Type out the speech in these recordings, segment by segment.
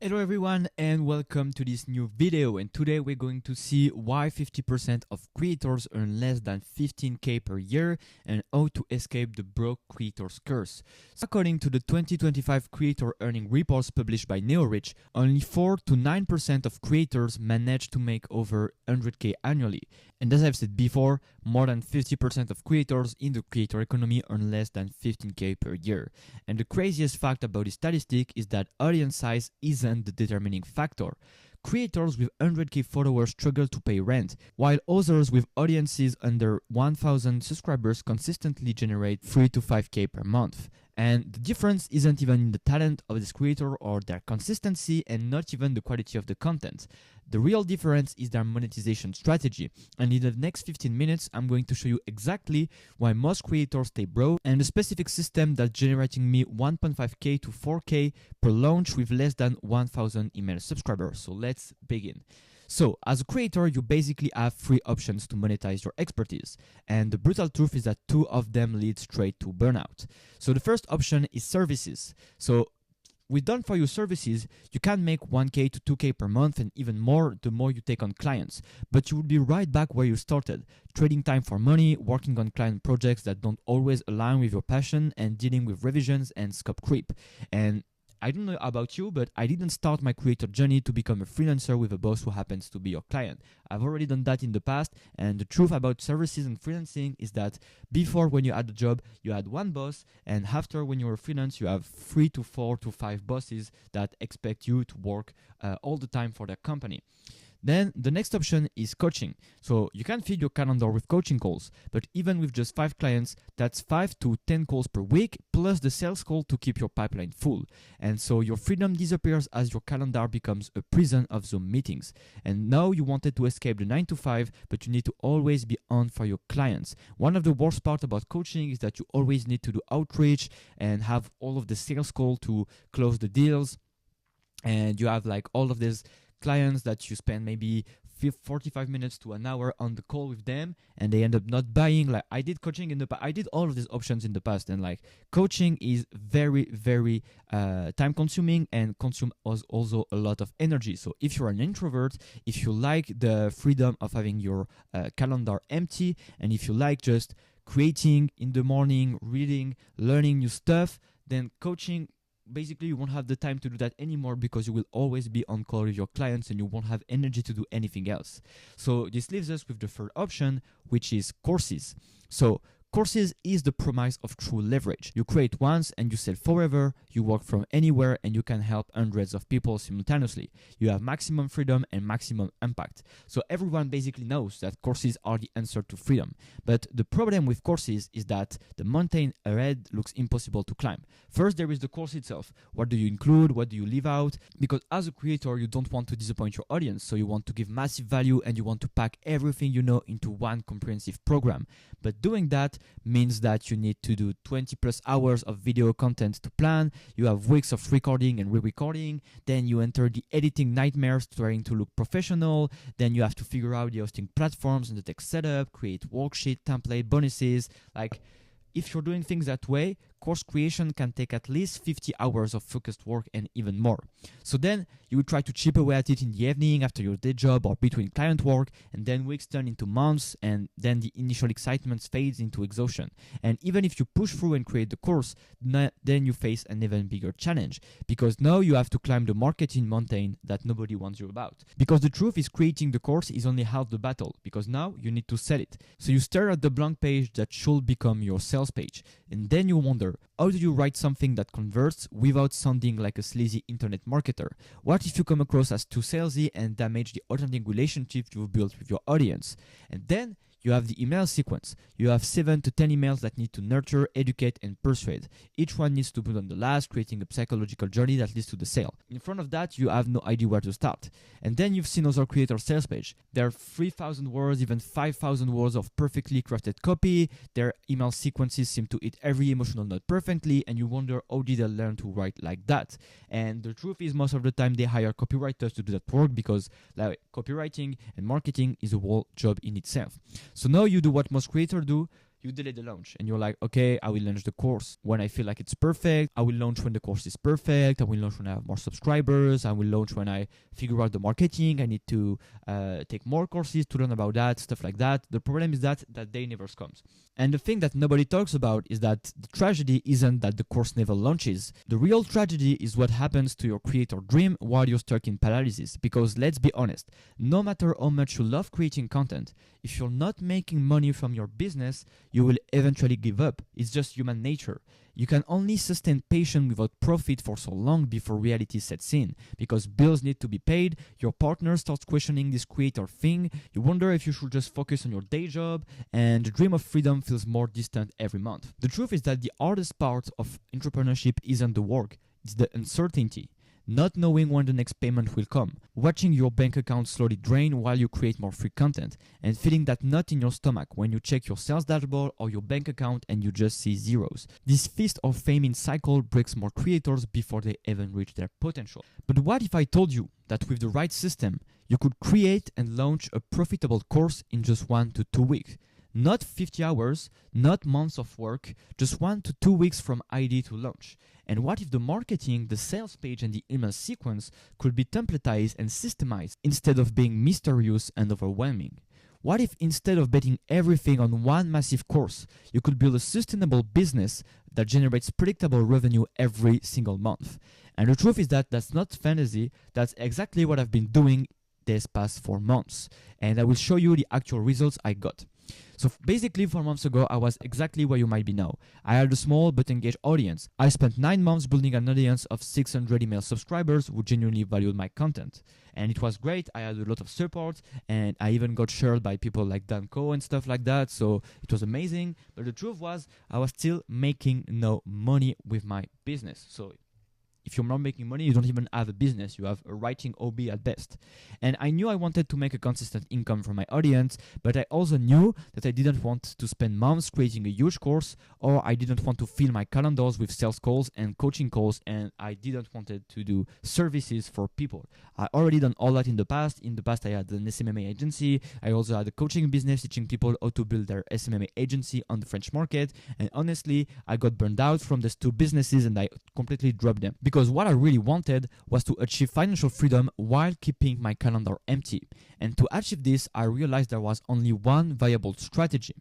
Hello everyone and welcome to this new video, and today we're going to see why 50% of creators earn less than 15k per year and how to escape the broke creators curse. So according to the 2025 creator earning reports published by NeoRich, only 4 to 9% of creators manage to make over 100k annually. And as I've said before, more than 50% of creators in the creator economy earn less than 15k per year. And the craziest fact about this statistic is that audience size isn't the determining factor. Creators with 100k followers struggle to pay rent, while others with audiences under 1000 subscribers consistently generate 3 to 5k per month. And the difference isn't even in the talent of this creator or their consistency, and not even the quality of the content. The real difference is their monetization strategy. And in the next 15 minutes, I'm going to show you exactly why most creators stay broke and a specific system that's generating me 1.5k to 4k per launch with less than 1000 email subscribers. So let's begin. So, as a creator, you basically have 3 options to monetize your expertise. And the brutal truth is that 2 of them lead straight to burnout. So the first option is services. So with done for you services, you can make 1k to 2k per month and even more the more you take on clients. But you will be right back where you started, trading time for money, working on client projects that don't always align with your passion, and dealing with revisions and scope creep. And I don't know about you, but I didn't start my creator journey to become a freelancer with a boss who happens to be your client. I've already done that in the past, and the truth about services and freelancing is that before, when you had a job, you had one boss, and after, when you're a freelance, you have 3 to 4 to 5 bosses that expect you to work all the time for their company. Then the next option is coaching. So you can feed your calendar with coaching calls, but even with just 5 clients, that's 5 to 10 calls per week, plus the sales call to keep your pipeline full. And so your freedom disappears as your calendar becomes a prison of Zoom meetings. And now you wanted to escape the 9 to 5, but you need to always be on for your clients. One of the worst parts about coaching is that you always need to do outreach and have all of the sales call to close the deals. And you have like all of these clients that you spend maybe 45 minutes to an hour on the call with them, and they end up not buying. Like I did coaching in the past, I did all of these options in the past, and like coaching is very time consuming and consume also a lot of energy. So if you're an introvert, if you like the freedom of having your calendar empty, and if you like just creating in the morning, reading, learning new stuff, then coaching, basically you won't have the time to do that anymore, because you will always be on call with your clients and you won't have energy to do anything else. So this leaves us with the third option, which is courses. So courses is the premise of true leverage. You create once and you sell forever, you work from anywhere, and you can help hundreds of people simultaneously. You have maximum freedom and maximum impact. So everyone basically knows that courses are the answer to freedom. But the problem with courses is that the mountain ahead looks impossible to climb. First, there is the course itself. What do you include? What do you leave out? Because as a creator, you don't want to disappoint your audience, so you want to give massive value and you want to pack everything you know into one comprehensive program. But doing that means that you need to do 20 plus hours of video content to plan. You have weeks of recording and re-recording. Then you enter the editing nightmares trying to look professional. Then you have to figure out the hosting platforms and the tech setup, create worksheet, template, bonuses. Like, if you're doing things that way, course creation can take at least 50 hours of focused work and even more. So then you would try to chip away at it in the evening after your day job or between client work, and then weeks turn into months, and then the initial excitement fades into exhaustion. And even if you push through and create the course, then you face an even bigger challenge, because now you have to climb the marketing mountain that nobody warns you about. Because the truth is, creating the course is only half the battle, because now you need to sell it. So you stare at the blank page that should become your sales page, and then you wonder, how do you write something that converts without sounding like a sleazy internet marketer? What if you come across as too salesy and damage the authentic relationship you've built with your audience? And then you have the email sequence. You have 7 to 10 emails that need to nurture, educate, and persuade. Each one needs to put on the last, creating a psychological journey that leads to the sale. In front of that, you have no idea where to start. And then you've seen other creators' sales page. There are 3,000 words, even 5,000 words of perfectly crafted copy. Their email sequences seem to hit every emotional note perfectly, and you wonder, how did they learn to write like that? And the truth is, most of the time they hire copywriters to do that work, because like, copywriting and marketing is a whole job in itself. So now you do what most creators do. you delay the launch and you're like, okay, I will launch the course when I feel like it's perfect. I will launch when the course is perfect. I will launch when I have more subscribers. I will launch when I figure out the marketing. I need to take more courses to learn about that, stuff like that. The problem is that day never comes. And the thing that nobody talks about is that the tragedy isn't that the course never launches. The real tragedy is what happens to your creator dream while you're stuck in paralysis. Because let's be honest, no matter how much you love creating content, if you're not making money from your business, you will eventually give up. It's just human nature. You can only sustain patience without profit for so long before reality sets in, because bills need to be paid, your partner starts questioning this creator thing, you wonder if you should just focus on your day job, and the dream of freedom feels more distant every month. The truth is that the hardest part of entrepreneurship isn't the work, it's the uncertainty. Not knowing when the next payment will come, watching your bank account slowly drain while you create more free content, and feeling that knot in your stomach when you check your sales dashboard or your bank account and you just see zeros. This feast of famine cycle breaks more creators before they even reach their potential. But what if I told you that with the right system, you could create and launch a profitable course in just 1 to 2 weeks? Not 50 hours, not months of work, just 1 to 2 weeks from idea to launch. And what if the marketing, the sales page, and the email sequence could be templatized and systemized instead of being mysterious and overwhelming? What if instead of betting everything on one massive course, you could build a sustainable business that generates predictable revenue every single month? And the truth is that that's not fantasy, that's exactly what I've been doing these past 4 months. And I will show you the actual results I got. So basically 4 months ago, I was exactly where you might be now. I had a small but engaged audience. I spent 9 months building an audience of 600 email subscribers who genuinely valued my content. And it was great. I had a lot of support, and I even got shared by people like Dan Co and stuff like that. So it was amazing. But the truth was, I was still making no money with my business. So if you're not making money, you don't even have a business. You have a writing hobby at best. And I knew I wanted to make a consistent income from my audience, but I also knew that I didn't want to spend months creating a huge course, or I didn't want to fill my calendars with sales calls and coaching calls, and I didn't want to do services for people. I already done all that in the past. In the past, I had an SMMA agency. I also had a coaching business teaching people how to build their SMMA agency on the French market. And honestly, I got burned out from these 2 businesses and I completely dropped them. Because what I really wanted was to achieve financial freedom while keeping my calendar empty. And to achieve this, I realized there was only one viable strategy.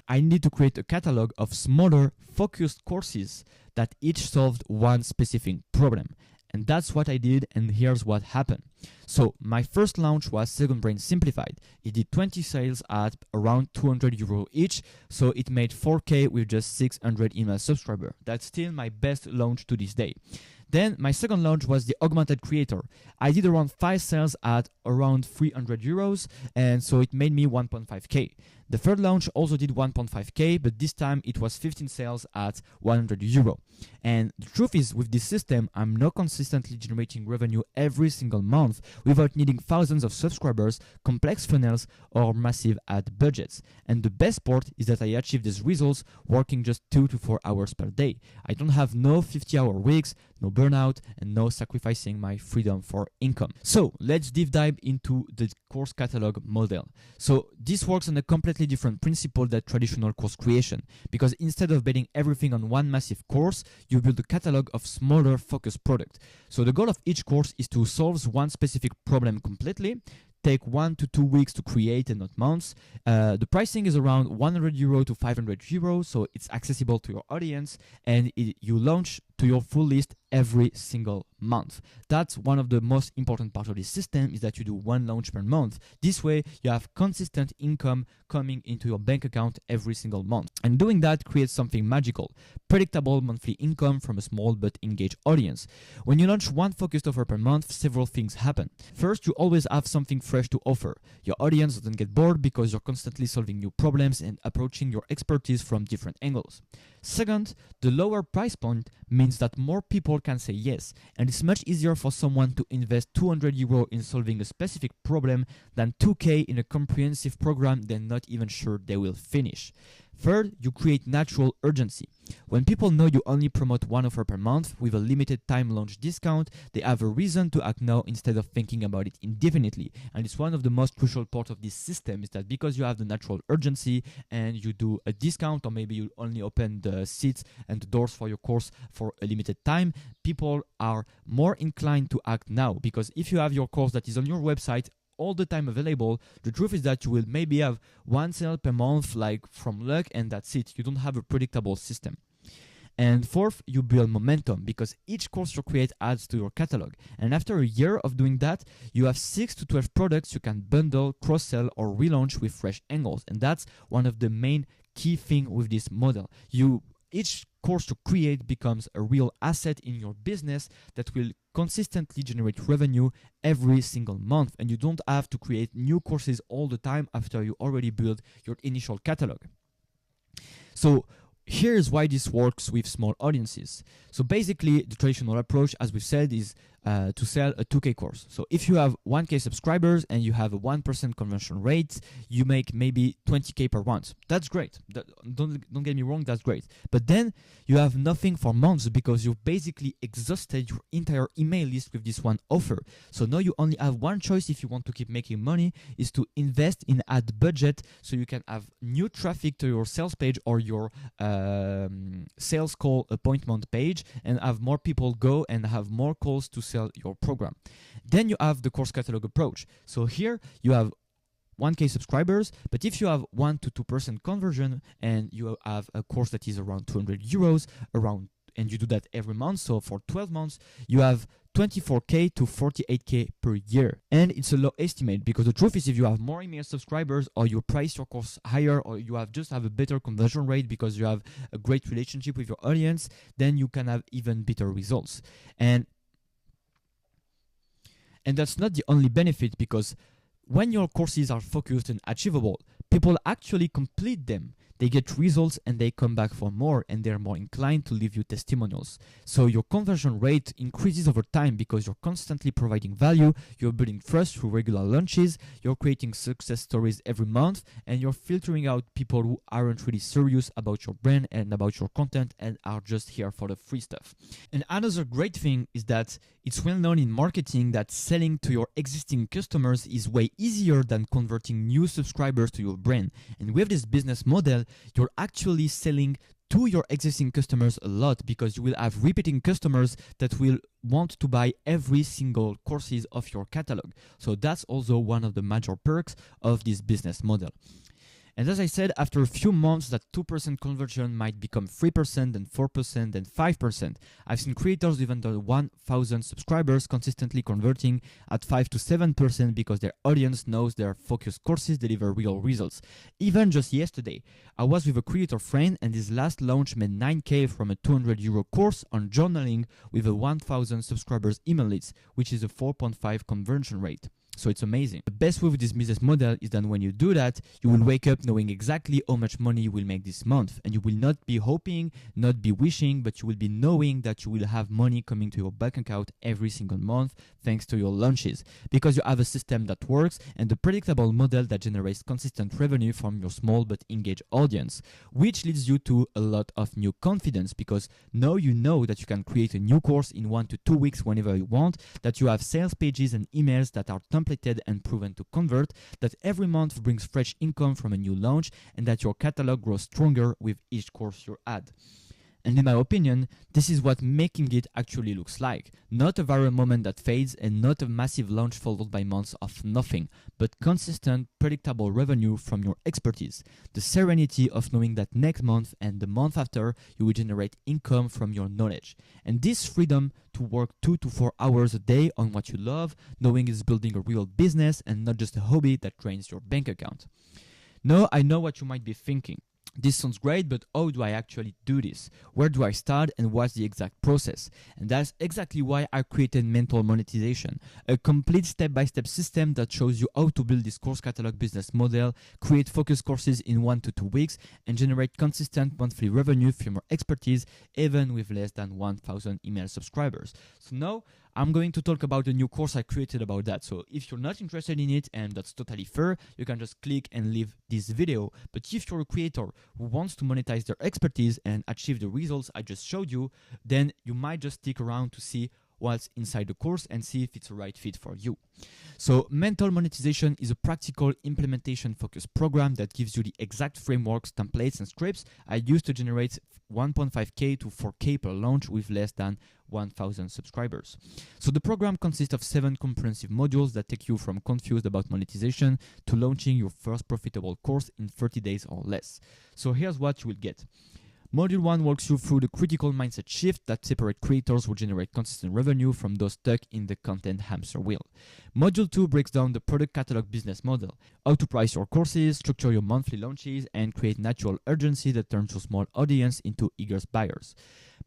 I needed to create a catalog of smaller, focused courses that each solved one specific problem. And that's what I did, and here's what happened. So my first launch was Second Brain Simplified. It did 20 sales at around €200 each, so it made 4K with just 600 email subscribers. That's still my best launch to this day. Then my second launch was the Augmented Creator. I did around 5 sales at around €300, and so it made me 1.5K. The third launch also did 1.5K, but this time it was 15 sales at €100. And the truth is, with this system, I'm now consistently generating revenue every single month without needing thousands of subscribers, complex funnels, or massive ad budgets. And the best part is that I achieve these results working just 2 to 4 hours per day. I don't have no 50-hour weeks, no burnout, and no sacrificing my freedom for income. So let's deep dive into the course catalog model. So this works on a completely different principle than traditional course creation, because instead of betting everything on one massive course, you build a catalog of smaller focused products. So the goal of each course is to solve one specific problem completely, take 1 to 2 weeks to create and not months. The pricing is around €100 to €500, so it's accessible to your audience, and you launch to your full list every single month. That's one of the most important parts of this system, is that you do 1 launch per month. This way, you have consistent income coming into your bank account every single month. And doing that creates something magical, predictable monthly income from a small but engaged audience. When you launch 1 focused offer per month, several things happen. First, you always have something fresh to offer. Your audience doesn't get bored because you're constantly solving new problems and approaching your expertise from different angles. Second, the lower price point means that more people can say yes, and it's much easier for someone to invest €200 in solving a specific problem than 2K in a comprehensive program they're not even sure they will finish. Third, you create natural urgency. When people know you only promote one offer per month with a limited time launch discount, they have a reason to act now instead of thinking about it indefinitely. And it's one of the most crucial parts of this system, is that because you have the natural urgency and you do a discount, or maybe you only open the seats and the doors for your course for a limited time, people are more inclined to act now. Because if you have your course that is on your website all the time available, the truth is that you will maybe have one sale per month, like from luck, and that's it. You don't have a predictable system. And fourth, you build momentum, because each course you create adds to your catalog. And after a year of doing that, you have 6 to 12 products you can bundle, cross-sell, or relaunch with fresh angles. And that's one of the main key things with this model. Each course you create becomes a real asset in your business that will consistently generate revenue every single month, and you don't have to create new courses all the time after you already build your initial catalog. So here's why this works with small audiences. So basically, the traditional approach, as we've said, is to sell a 2K course. So if you have 1K subscribers and you have a 1% conversion rate, you make maybe 20K per month. That's great. Don't get me wrong, that's great. But then you have nothing for months because you've basically exhausted your entire email list with this one offer. So now you only have one choice if you want to keep making money, is to invest in ad budget so you can have new traffic to your sales page or your sales call appointment page, and have more people go and have more calls to sell your program. Then you have the course catalog approach. So here you have 1K subscribers, but if you have 1 to 2% conversion and you have a course that is around 200 euros, and you do that every month, so for 12 months, you have 24K to 48K per year. And it's a low estimate, because the truth is, if you have more email subscribers, or you price your course higher, or you just have a better conversion rate because you have a great relationship with your audience, then you can have even better results. And that's not the only benefit, because when your courses are focused and achievable, people actually complete them. They get results and they come back for more, and they're more inclined to leave you testimonials. So your conversion rate increases over time because you're constantly providing value, you're building trust through regular launches, you're creating success stories every month, and you're filtering out people who aren't really serious about your brand and about your content and are just here for the free stuff. And another great thing is that it's well known in marketing that selling to your existing customers is way easier than converting new subscribers to your brand. And with this business model, you're actually selling to your existing customers a lot, because you will have repeating customers that will want to buy every single courses of your catalog. So that's also one of the major perks of this business model. And as I said, after a few months, that 2% conversion might become 3%, then 4%, then 5%. I've seen creators with under 1,000 subscribers consistently converting at 5 to 7% because their audience knows their focused courses deliver real results. Even just yesterday, I was with a creator friend, and his last launch made 9K from a 200 euro course on journaling with a 1,000 subscribers email list, which is a 4.5 conversion rate. So it's amazing. The best way with this business model is that when you do that, you will wake up knowing exactly how much money you will make this month. And you will not be hoping, not be wishing, but you will be knowing that you will have money coming to your bank account every single month thanks to your launches. Because you have a system that works and a predictable model that generates consistent revenue from your small but engaged audience, which leads you to a lot of new confidence, because now you know that you can create a new course in 1 to 2 weeks whenever you want, that you have sales pages and emails that are templated and proven to convert, that every month brings fresh income from a new launch, and that your catalog grows stronger with each course you add. And in my opinion, this is what making it actually looks like. Not a viral moment that fades, and not a massive launch followed by months of nothing, but consistent, predictable revenue from your expertise. The serenity of knowing that next month and the month after, you will generate income from your knowledge. And this freedom to work 2 to 4 hours a day on what you love, knowing it's building a real business and not just a hobby that drains your bank account. Now, I know what you might be thinking. This sounds great, but how do I actually do this? Where do I start, and what's the exact process? And that's exactly why I created Mental Monetization, a complete step-by-step system that shows you how to build this course catalog business model, create focused courses in 1 to 2 weeks, and generate consistent monthly revenue from your expertise, even with less than 1,000 email subscribers. So now I'm going to talk about a new course I created about that. So if you're not interested in it, and that's totally fair, you can just click and leave this video. But if you're a creator who wants to monetize their expertise and achieve the results I just showed you, then you might just stick around to see what's inside the course and see if it's a right fit for you. So Mental Monetization is a practical implementation focused program that gives you the exact frameworks, templates, and scripts I use to generate 1.5K to 4K per launch with less than 1,000 subscribers. So the program consists of 7 comprehensive modules that take you from confused about monetization to launching your first profitable course in 30 days or less. So here's what you will get. Module 1 walks you through the critical mindset shift that separate creators who generate consistent revenue from those stuck in the content hamster wheel. Module 2 breaks down the product catalog business model, how to price your courses, structure your monthly launches, and create natural urgency that turns your small audience into eager buyers.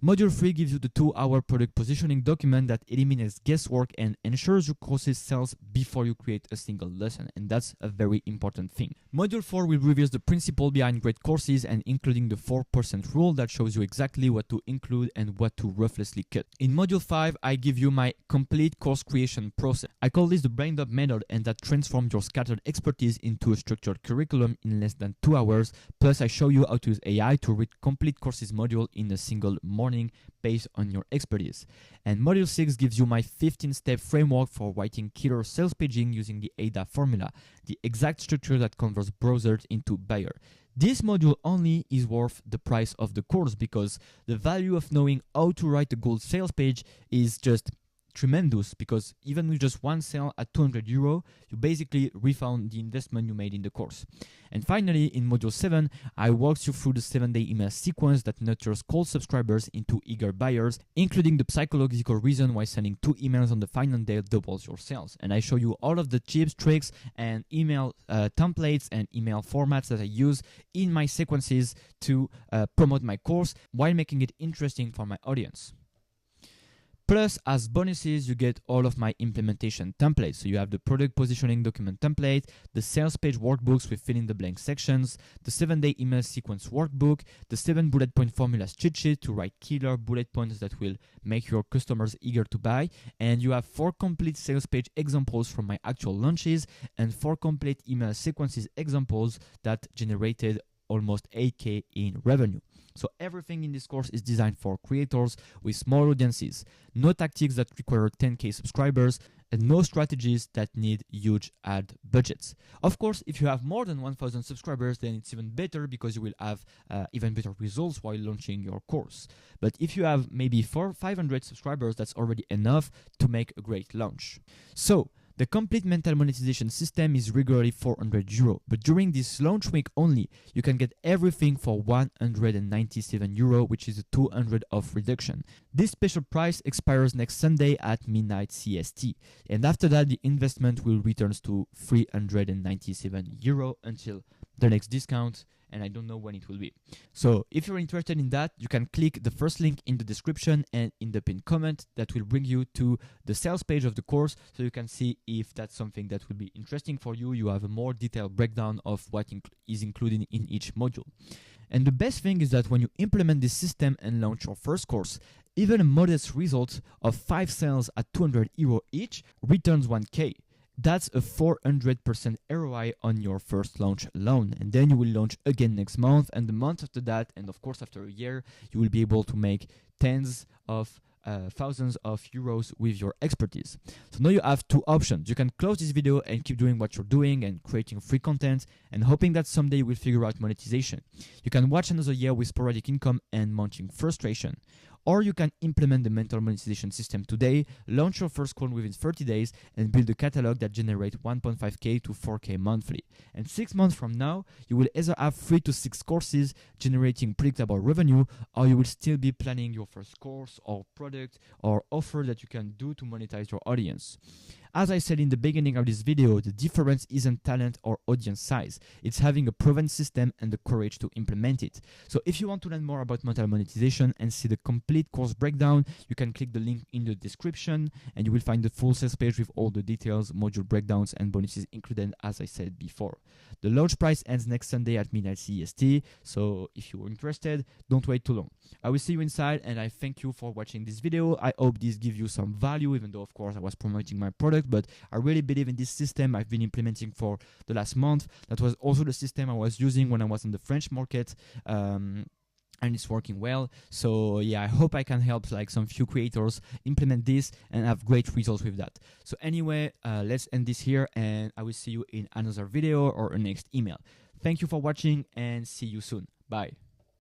Module 3 gives you the 2-hour product positioning document that eliminates guesswork and ensures your courses sells before you create a single lesson, and that's a very important thing. Module 4 will reveal the principle behind great courses and including the 4% rule that shows you exactly what to include and what to ruthlessly cut. In Module 5, I give you my complete course creation process. I call this the brain dump method, and that transforms your scattered expertise into a structured curriculum in less than 2 hours. Plus, I show you how to use AI to read complete courses module in a single morning based on your expertise. And Module 6 gives you my 15-step framework for writing killer sales paging using the ADA formula, the exact structure that converts browsers into buyer. This module only is worth the price of the course because the value of knowing how to write a good sales page is just tremendous, because even with just one sale at €200, you basically refund the investment you made in the course. And finally, in Module 7, I walk you through the 7-day email sequence that nurtures cold subscribers into eager buyers, including the psychological reason why sending 2 emails on the final day doubles your sales. And I show you all of the tips, tricks, and email templates and email formats that I use in my sequences to promote my course while making it interesting for my audience. Plus, as bonuses, you get all of my implementation templates. So you have the product positioning document template, the sales page workbooks with fill in the blank sections, the 7-day email sequence workbook, the 7 bullet point formulas cheat sheet to write killer bullet points that will make your customers eager to buy. And you have 4 complete sales page examples from my actual launches and 4 complete email sequences examples that generated almost 8K in revenue. So everything in this course is designed for creators with small audiences, no tactics that require 10K subscribers, and no strategies that need huge ad budgets. Of course, if you have more than 1,000 subscribers, then it's even better because you will have even better results while launching your course. But if you have maybe 500 subscribers, that's already enough to make a great launch. So the complete mental monetization system is regularly €400, but during this launch week only, you can get everything for €197, which is a 200 off reduction. This special price expires next Sunday at midnight CST, and after that, the investment will return to €397 until the next discount, and I don't know when it will be. So if you're interested in that, you can click the first link in the description and in the pinned comment that will bring you to the sales page of the course, so you can see if that's something that will be interesting for you. You have a more detailed breakdown of what is included in each module. And the best thing is that when you implement this system and launch your first course, even a modest result of 5 sales at €200 each returns 1K. That's a 400% ROI on your first launch alone. And then you will launch again next month, and the month after that, and of course after a year, you will be able to make tens of thousands of euros with your expertise. So now you have 2 options. You can close this video and keep doing what you're doing and creating free content and hoping that someday you will figure out monetization. You can watch another year with sporadic income and mounting frustration. Or you can implement the mental monetization system today, launch your first course within 30 days, and build a catalog that generates 1.5K to 4K monthly. And 6 months from now, you will either have 3 to 6 courses generating predictable revenue, or you will still be planning your first course or product or offer that you can do to monetize your audience. As I said in the beginning of this video, the difference isn't talent or audience size. It's having a proven system and the courage to implement it. So if you want to learn more about monetization and see the complete course breakdown, you can click the link in the description and you will find the full sales page with all the details, module breakdowns and bonuses included, as I said before. The launch price ends next Sunday at midnight CEST, so if you're interested, don't wait too long. I will see you inside and I thank you for watching this video. I hope this gives you some value, even though of course I was promoting my product, but I really believe in this system I've been implementing for the last month. That was also the system I was using when I was in the French market. And it's working well. So yeah, I hope I can help like some few creators implement this and have great results with that. So anyway, let's end this here and I will see you in another video or a next email. Thank you for watching and see you soon. Bye.